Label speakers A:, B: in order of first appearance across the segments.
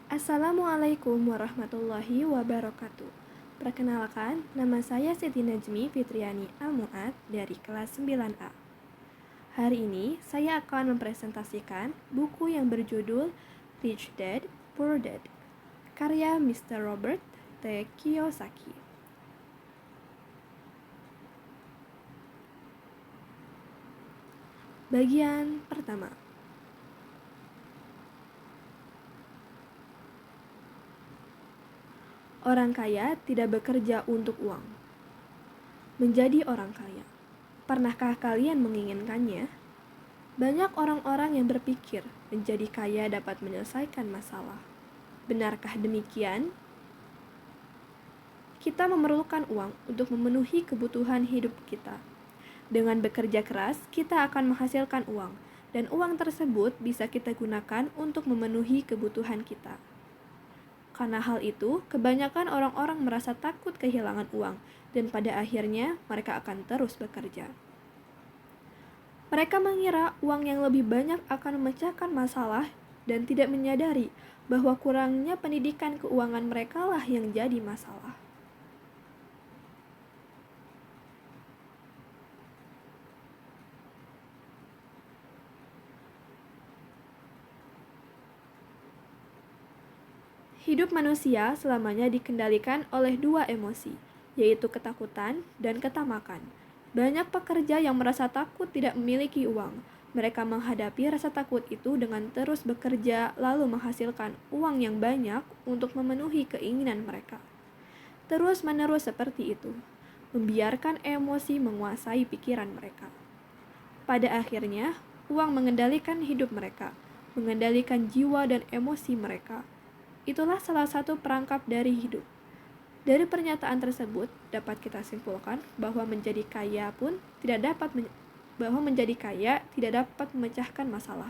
A: Assalamualaikum warahmatullahi wabarakatuh. Perkenalkan, nama saya Siti Najmi Fitriani Almuad dari kelas 9A. Hari ini saya akan mempresentasikan buku yang berjudul Rich Dad, Poor Dad, karya Mr. Robert T. Kiyosaki. Bagian pertama. Orang kaya tidak bekerja untuk uang. Menjadi orang kaya. Pernahkah kalian menginginkannya? Banyak orang-orang yang berpikir menjadi kaya dapat menyelesaikan masalah. Benarkah demikian? Kita memerlukan uang untuk memenuhi kebutuhan hidup kita. Dengan bekerja keras, kita akan menghasilkan uang, dan uang tersebut bisa kita gunakan untuk memenuhi kebutuhan kita. Karena hal itu, kebanyakan orang-orang merasa takut kehilangan uang, dan pada akhirnya mereka akan terus bekerja. Mereka mengira uang yang lebih banyak akan memecahkan masalah dan tidak menyadari bahwa kurangnya pendidikan keuangan mereka lah yang jadi masalah. Hidup manusia selamanya dikendalikan oleh dua emosi, yaitu ketakutan dan ketamakan. Banyak pekerja yang merasa takut tidak memiliki uang. Mereka menghadapi rasa takut itu dengan terus bekerja lalu menghasilkan uang yang banyak untuk memenuhi keinginan mereka. Terus-menerus seperti itu, membiarkan emosi menguasai pikiran mereka. Pada akhirnya, uang mengendalikan hidup mereka, mengendalikan jiwa dan emosi mereka. Itulah salah satu perangkap dari hidup. Dari pernyataan tersebut dapat kita simpulkan bahwa menjadi kaya tidak dapat memecahkan masalah.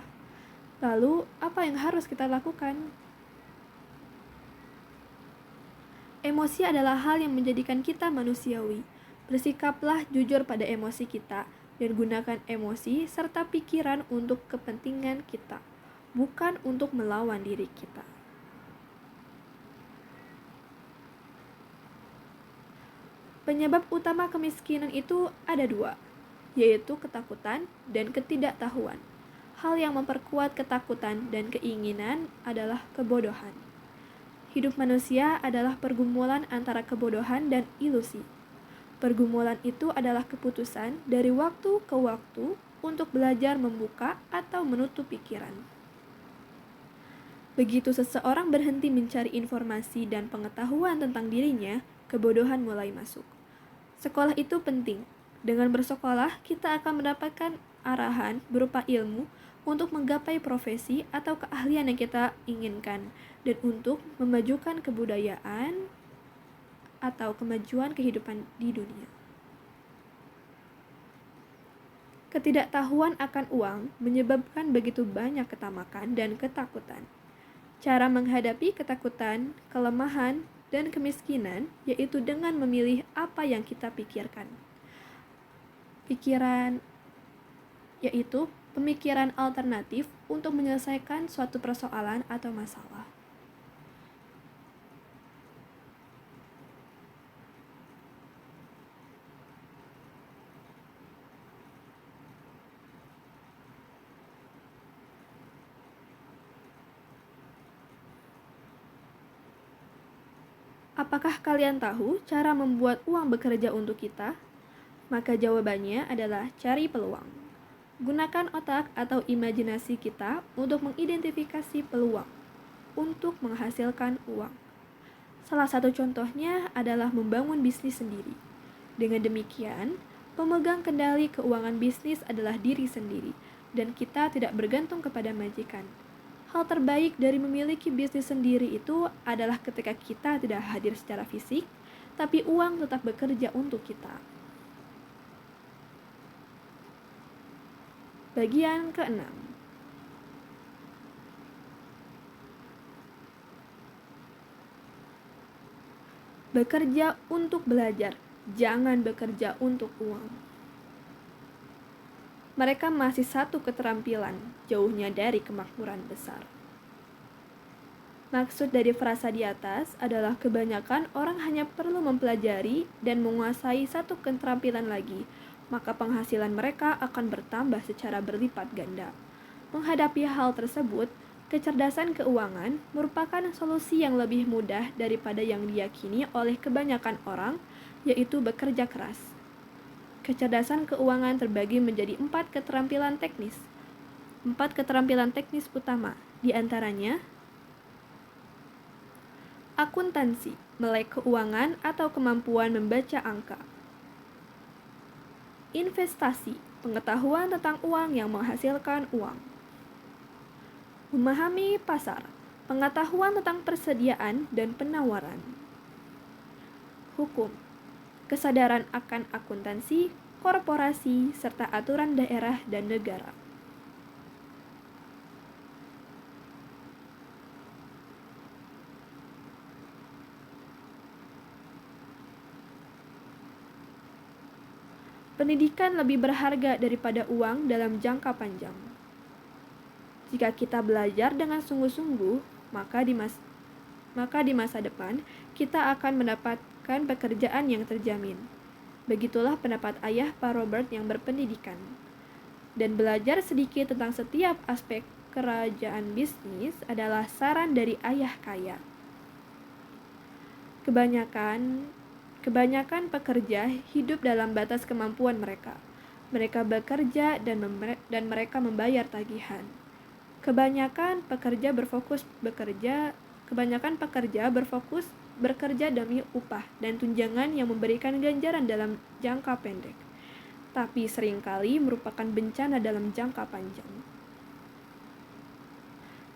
A: Lalu, apa yang harus kita lakukan? Emosi adalah hal yang menjadikan kita manusiawi. Bersikaplah jujur pada emosi kita dan gunakan emosi serta pikiran untuk kepentingan kita, bukan untuk melawan diri kita. Penyebab utama kemiskinan itu ada dua, yaitu ketakutan dan ketidaktahuan. Hal yang memperkuat ketakutan dan keinginan adalah kebodohan. Hidup manusia adalah pergumulan antara kebodohan dan ilusi. Pergumulan itu adalah keputusan dari waktu ke waktu untuk belajar membuka atau menutup pikiran. Begitu seseorang berhenti mencari informasi dan pengetahuan tentang dirinya, kebodohan mulai masuk. Sekolah itu penting. Dengan bersekolah, kita akan mendapatkan arahan berupa ilmu untuk menggapai profesi atau keahlian yang kita inginkan dan untuk memajukan kebudayaan atau kemajuan kehidupan di dunia. Ketidaktahuan akan uang menyebabkan begitu banyak ketamakan dan ketakutan. Cara menghadapi ketakutan, kelemahan, dan kemiskinan yaitu dengan memilih apa yang kita pikirkan. Pemikiran alternatif untuk menyelesaikan suatu persoalan atau masalah. Apakah kalian tahu cara membuat uang bekerja untuk kita? Maka jawabannya adalah cari peluang. Gunakan otak atau imajinasi kita untuk mengidentifikasi peluang untuk menghasilkan uang. Salah satu contohnya adalah membangun bisnis sendiri. Dengan demikian, pemegang kendali keuangan bisnis adalah diri sendiri, dan kita tidak bergantung kepada majikan. Hal terbaik dari memiliki bisnis sendiri itu adalah ketika kita tidak hadir secara fisik, tapi uang tetap bekerja untuk kita. Bagian ke-6. Bekerja untuk belajar, jangan bekerja untuk uang. Mereka masih satu keterampilan, jauhnya dari kemakmuran besar. Maksud dari frasa di atas adalah kebanyakan orang hanya perlu mempelajari dan menguasai satu keterampilan lagi, maka penghasilan mereka akan bertambah secara berlipat ganda. Menghadapi hal tersebut, kecerdasan keuangan merupakan solusi yang lebih mudah daripada yang diyakini oleh kebanyakan orang, yaitu bekerja keras. Kecerdasan keuangan terbagi menjadi 4 keterampilan teknis. 4 keterampilan teknis utama, di antaranya akuntansi, melek keuangan atau kemampuan membaca angka. Investasi, pengetahuan tentang uang yang menghasilkan uang. Memahami pasar, pengetahuan tentang persediaan dan penawaran. Hukum, kesadaran akan akuntansi, korporasi, serta aturan daerah dan negara. Pendidikan lebih berharga daripada uang dalam jangka panjang. Jika kita belajar dengan sungguh-sungguh, maka di masa depan kita akan mendapatkan pekerjaan yang terjamin. Begitulah pendapat ayah Pak Robert yang berpendidikan. Dan belajar sedikit tentang setiap aspek kerajaan bisnis adalah saran dari ayah kaya. Kebanyakan pekerja hidup dalam batas kemampuan mereka. Mereka bekerja dan mereka membayar tagihan. Kebanyakan pekerja berfokus bekerja demi upah dan tunjangan yang memberikan ganjaran dalam jangka pendek, tapi seringkali merupakan bencana dalam jangka panjang.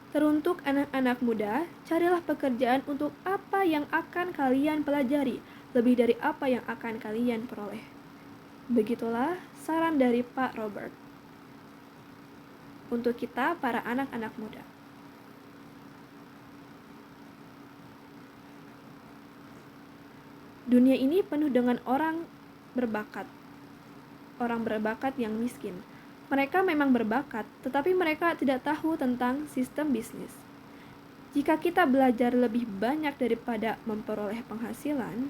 A: Teruntuk anak-anak muda, carilah pekerjaan untuk apa yang akan kalian pelajari, lebih dari apa yang akan kalian peroleh. Begitulah saran dari Pak Robert untuk kita para anak-anak muda. Dunia ini penuh dengan orang berbakat yang miskin. Mereka memang berbakat, tetapi mereka tidak tahu tentang sistem bisnis. Jika kita belajar lebih banyak daripada memperoleh penghasilan,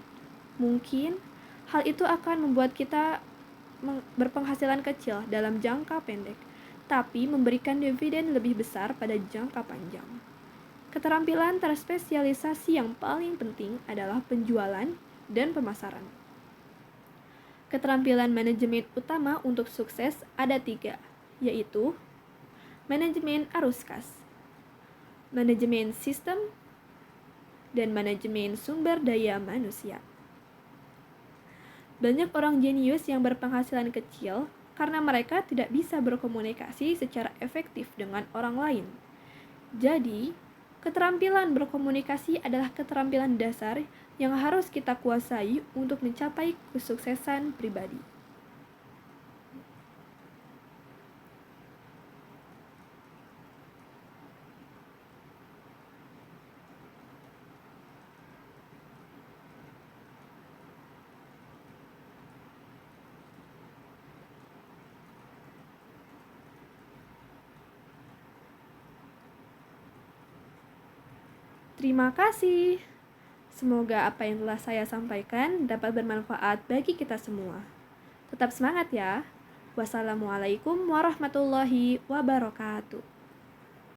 A: mungkin hal itu akan membuat kita berpenghasilan kecil dalam jangka pendek, tapi memberikan dividen lebih besar pada jangka panjang. Keterampilan terspesialisasi yang paling penting adalah penjualan dan pemasaran. Keterampilan manajemen utama untuk sukses ada 3, yaitu manajemen arus kas, manajemen sistem, dan manajemen sumber daya manusia. Banyak orang jenius yang berpenghasilan kecil karena mereka tidak bisa berkomunikasi secara efektif dengan orang lain. Jadi, keterampilan berkomunikasi adalah keterampilan dasar yang harus kita kuasai untuk mencapai kesuksesan pribadi. Terima kasih. Semoga apa yang telah saya sampaikan dapat bermanfaat bagi kita semua. Tetap semangat ya. Wassalamualaikum warahmatullahi wabarakatuh.